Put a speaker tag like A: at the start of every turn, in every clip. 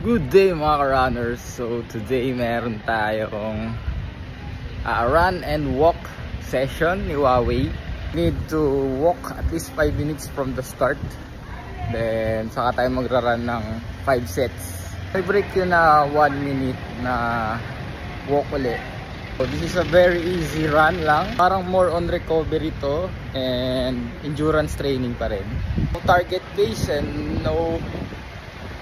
A: Good day mga ka-runners. So today meron tayong run and walk session ni Huawei. Need to walk at least 5 minutes from the start. Then saka tayo magra-run ng 5 sets. May break yun na 1 minute na walk ulit. So this is a very easy run lang. Parang more on recovery to and endurance training pa rin. No target base and no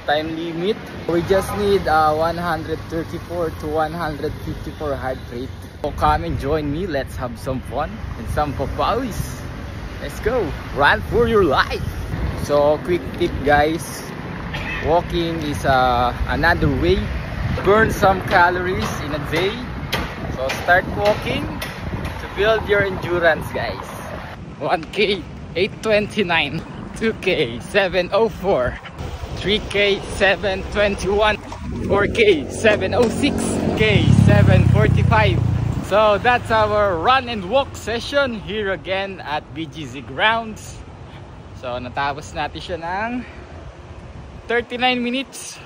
A: time limit. We just need 134 to 154 heart rate. So come and join me. Let's have some fun and some papawis. Let's go. Run for your life. So quick tip guys. Walking is another way to burn some calories in a day. So start walking to build your endurance guys. 1K 829, 2K 704, 3K 721, 4K 706, K 745. So that's our run and walk session here again at BGZ Grounds. So natapos natin siya ng 39 minutes.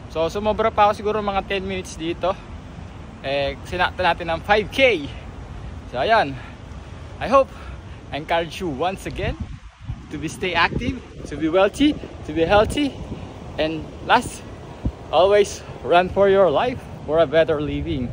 A: So sumobra pa ako siguro mga 10 minutes dito. Sinakta natin ng 5K. So ayan, I hope I encourage you once again to stay active, to be wealthy, to be healthy, and last, always run for your life, for a better living.